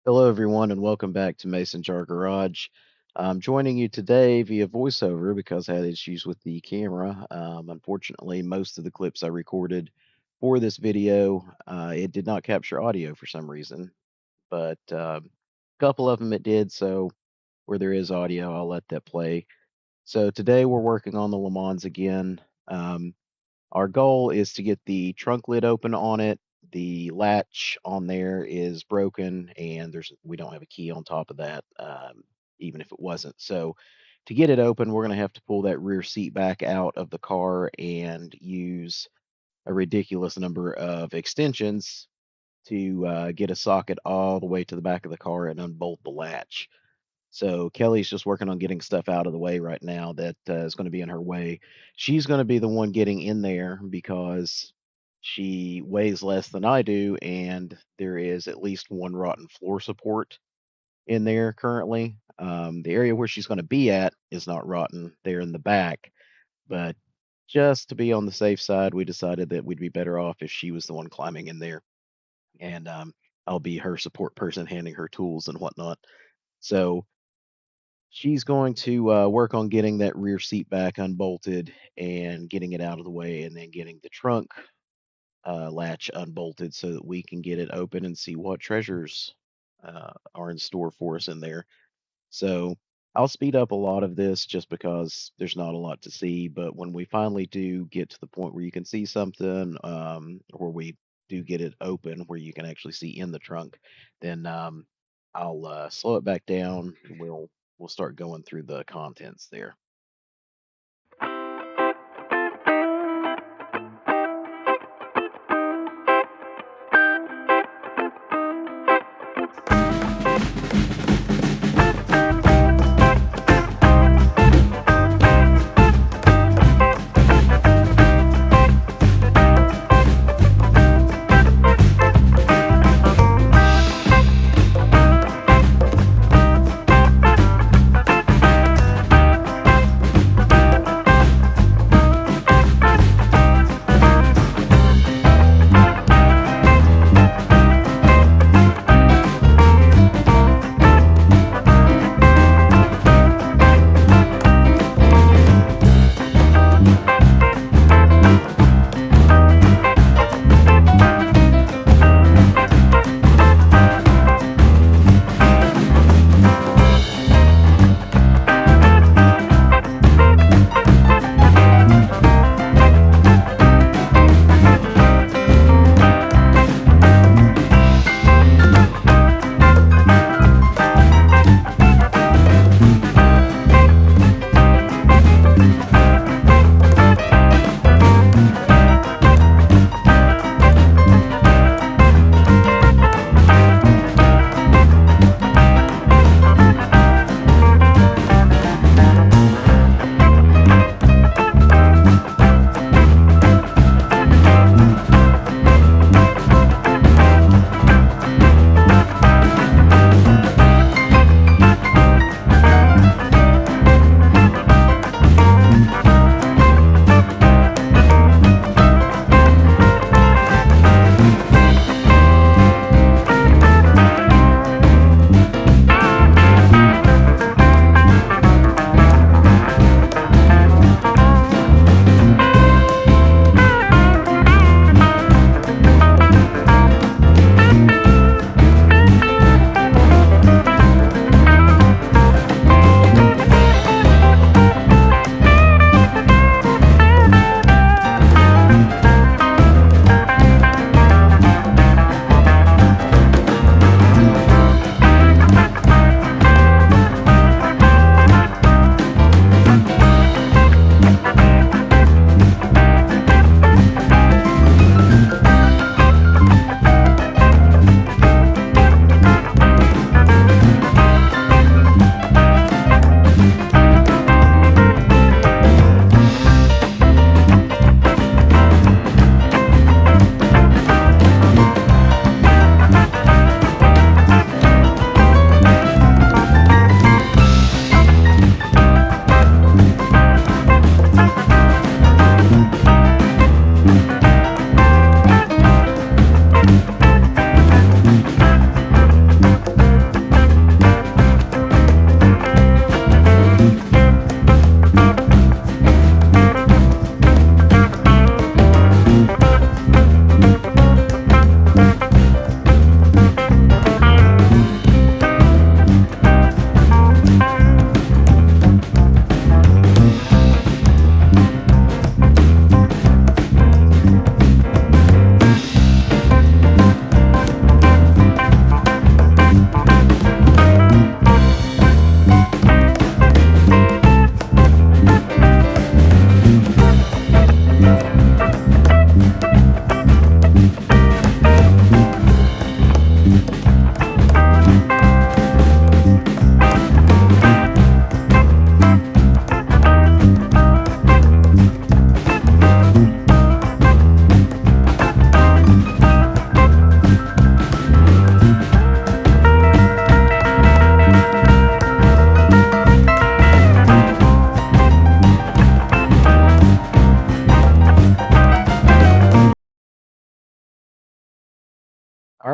Hello, everyone, and welcome back to Mason Jar Garage. I'm joining you today via voiceover because I had issues with the camera. Unfortunately, most of the clips I recorded for this video, it did not capture audio for some reason, but a couple of them it did. So where there is audio, I'll let that play. So today we're working on the Le Mans again. Um, our goal is to get the trunk lid open on it. The latch on there is broken, and we don't have a key on top of that, even if it wasn't. So to get it open, we're going to have to pull that rear seat back out of the car and use a ridiculous number of extensions to get a socket all the way to the back of the car and unbolt the latch. So Kelly's just working on getting stuff out of the way right now that is going to be in her way. She's going to be the one getting in there because she weighs less than I do, and there is at least one rotten floor support in there currently. The area where she's going to be at is not rotten, there in the back, but just to be on the safe side, we decided that we'd be better off if she was the one climbing in there, and I'll be her support person, handing her tools and whatnot. So she's going to work on getting that rear seat back unbolted and getting it out of the way, and then getting the trunk latch unbolted so that we can get it open and see what treasures are in store for us in there. So I'll speed up a lot of this just because there's not a lot to see. But when we finally do get to the point where you can see something, or we do get it open where you can actually see in the trunk, then I'll slow it back down. We'll start going through the contents there.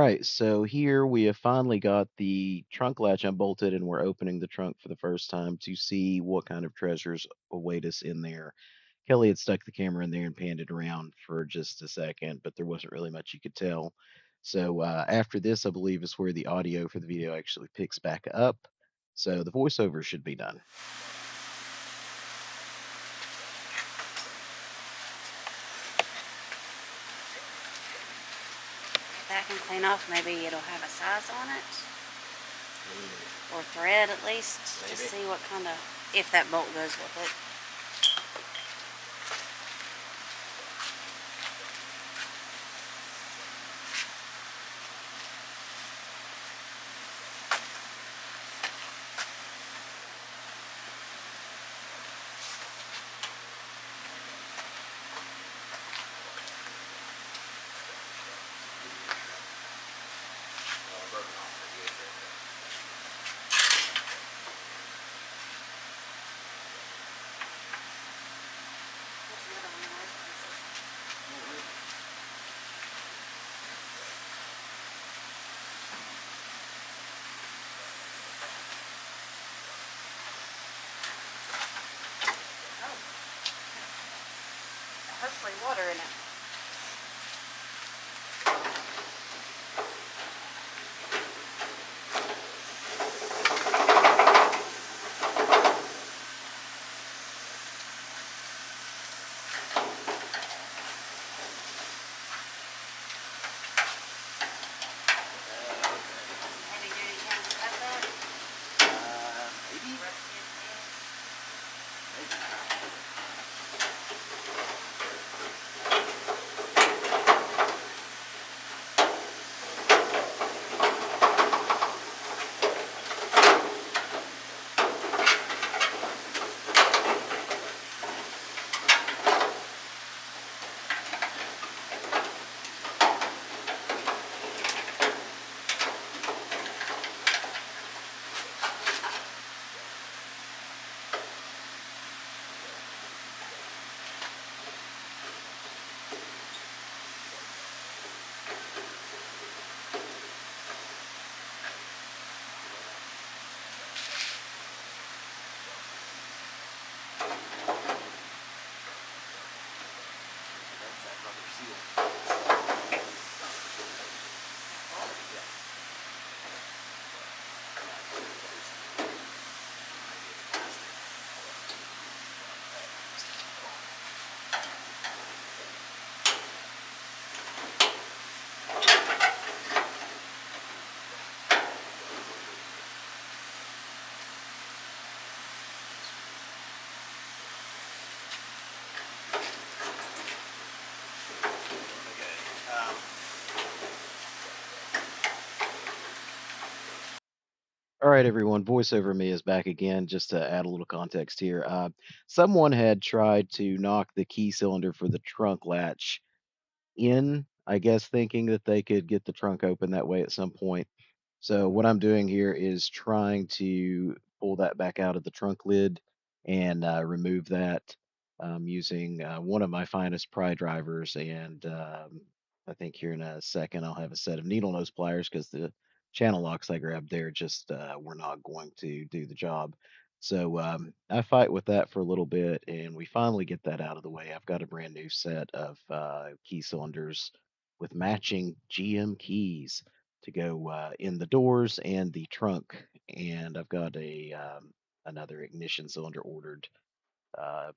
right, so here we have finally got the trunk latch unbolted, and we're opening the trunk for the first time to see what kind of treasures await us in there. Kelly had stuck the camera in there and panned it around for just a second, but there wasn't really much you could tell. So after this, I believe is where the audio for the video actually picks back up. So the voiceover should be done. That can clean off, maybe it'll have a size on it, or thread at least, to see what kind of, if that bolt goes with it. Hopefully water in it. Heavy duty kind of stuff up. Maybe. Rusty as it is. All right, everyone. Voiceover me is back again. Just to add a little context here. Someone had tried to knock the key cylinder for the trunk latch in, I guess, thinking that they could get the trunk open that way at some point. So what I'm doing here is trying to pull that back out of the trunk lid and remove that using one of my finest pry drivers. And I think here in a second I'll have a set of needle nose pliers because the channel locks I grabbed there just were not going to do the job. So I fight with that for a little bit, and we finally get that out of the way. I've got a brand new set of key cylinders with matching GM keys to go in the doors and the trunk, and I've got a another ignition cylinder ordered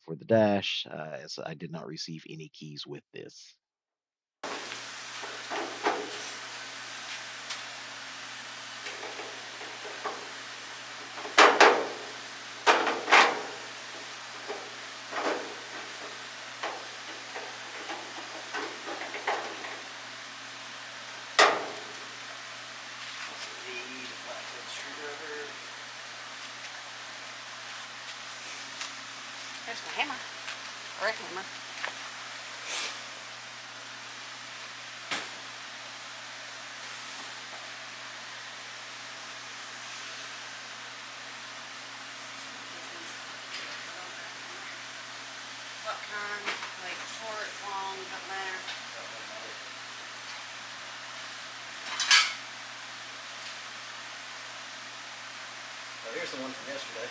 for the dash, as I did not receive any keys with this. There's my hammer. Or a hammer. What kind? Like short, long, doesn't matter. Oh, here's the one from yesterday.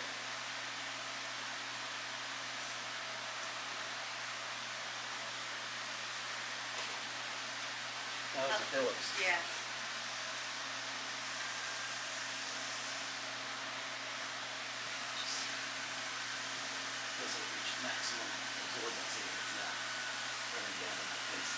That was the Phillips. Yeah. This will reach maximum absorbency if it's not running down in my face.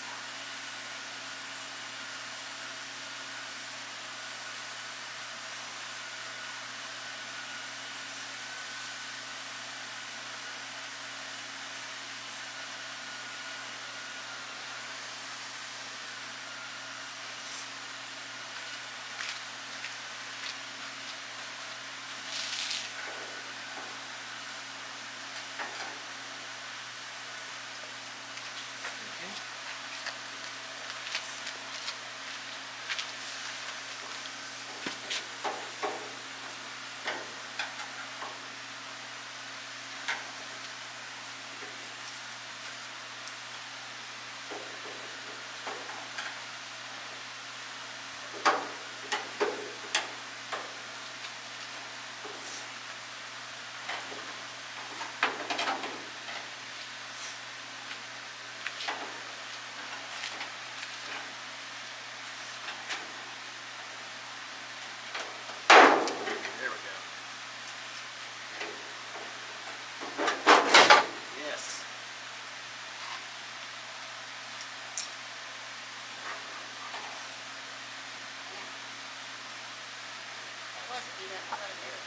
You don't know how to do it.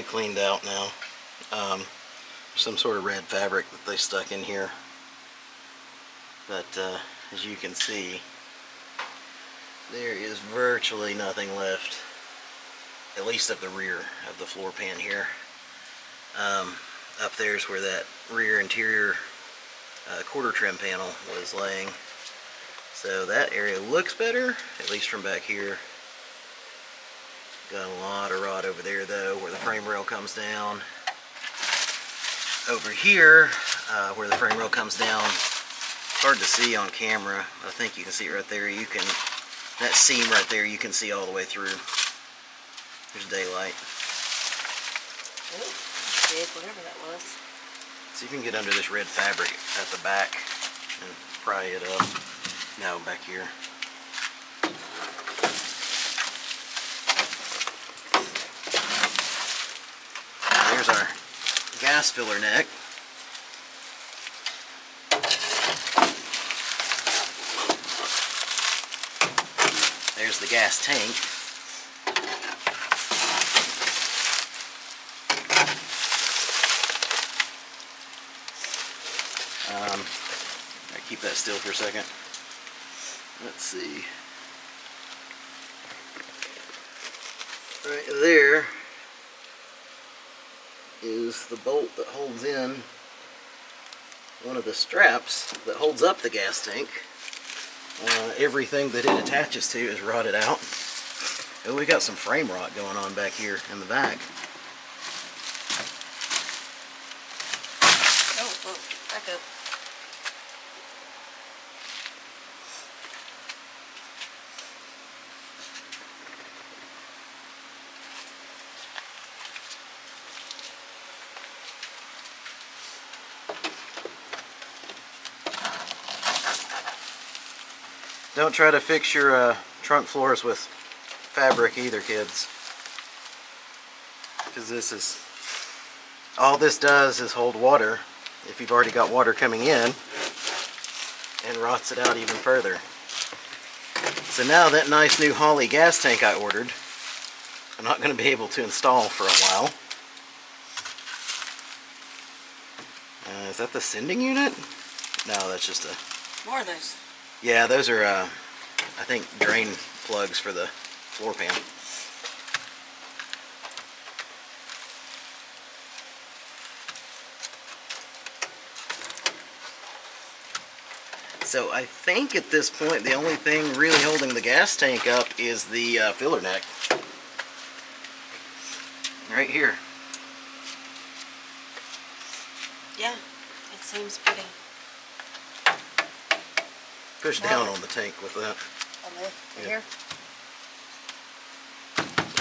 mostly cleaned out now. Some sort of red fabric that they stuck in here. But as you can see, there is virtually nothing left, at least of the rear of the floor pan here. Up there's where that rear interior quarter trim panel was laying. So that area looks better, at least from back here. Got a lot of rot over there though, where the frame rail comes down. Over here, where the frame rail comes down, it's hard to see on camera. I think you can see it right there. That seam right there, you can see all the way through. There's daylight. Oh, big, whatever that was. See if you can get under this red fabric at the back and pry it up. Now back here. There's our gas filler neck. There's the gas tank. I'll keep that still for a second. Let's see. Right there is the bolt that holds in one of the straps that holds up the gas tank. Everything that it attaches to is rotted out. Oh, we got some frame rot going on back here in the back. Oh, back up. Don't try to fix your trunk floors with fabric either, kids. Because all this does is hold water, if you've already got water coming in, and rots it out even further. So now that nice new Holley gas tank I ordered, I'm not going to be able to install for a while. Is that the sending unit? No, that's just a... More of those. Yeah, those are, I think, drain plugs for the floor pan. So I think at this point the only thing really holding the gas tank up is the filler neck. Right here. Yeah, it seems pretty. Push down on the tank with that. On the Yeah. here?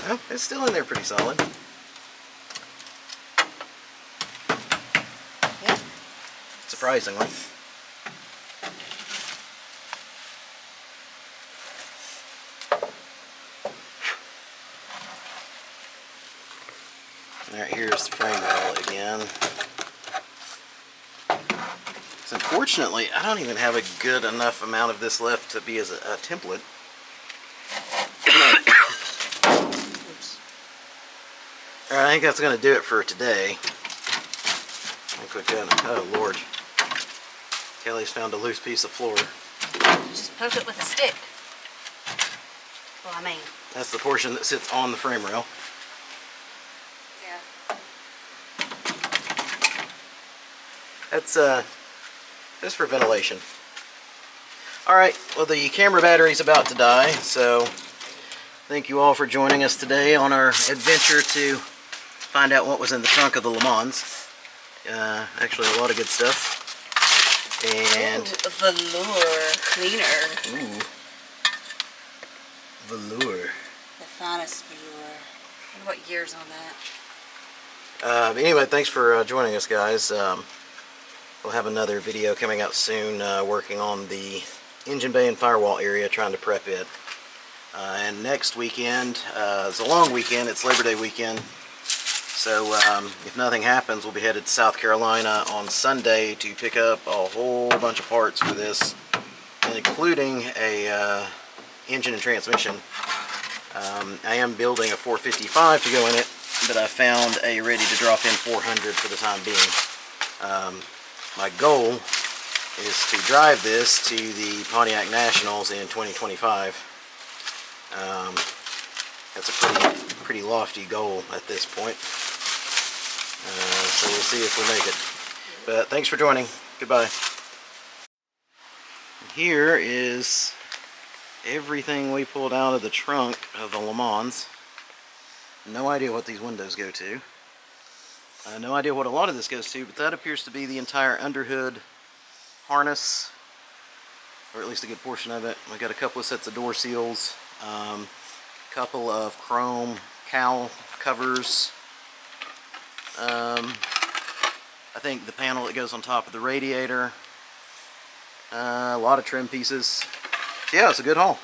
Oh, it's still in there pretty solid. Yeah. Surprisingly. Alright, here's the frame rail again. So unfortunately, I don't even have a good enough amount of this left to be as a template. Oops. Alright, I think that's going to do it for today. Oh Lord. Kelly's found a loose piece of floor. Just poke it with a stick. Well, I mean. That's the portion that sits on the frame rail. Yeah. That's just for ventilation. Alright, well the camera battery's about to die, so thank you all for joining us today on our adventure to find out what was in the trunk of the Le Mans. Actually a lot of good stuff. And velour cleaner. Ooh. Velour. The finest velour. I wonder what year's on that. Anyway, thanks for joining us, guys. We'll have another video coming out soon, working on the engine bay and firewall area, trying to prep it. And next weekend, it's a long weekend, it's Labor Day weekend. So if nothing happens, we'll be headed to South Carolina on Sunday to pick up a whole bunch of parts for this, including a engine and transmission. I am building a 455 to go in it, but I found a ready to drop in 400 for the time being. My goal is to drive this to the Pontiac Nationals in 2025. That's a pretty lofty goal at this point. So we'll see if we make it. But thanks for joining. Goodbye. Here is everything we pulled out of the trunk of the Le Mans. No idea what these windows go to. No idea what a lot of this goes to, but that appears to be the entire underhood harness, or at least a good portion of it. We got a couple of sets of door seals, a couple of chrome cowl covers. I think the panel that goes on top of the radiator. A lot of trim pieces. So yeah, it's a good haul.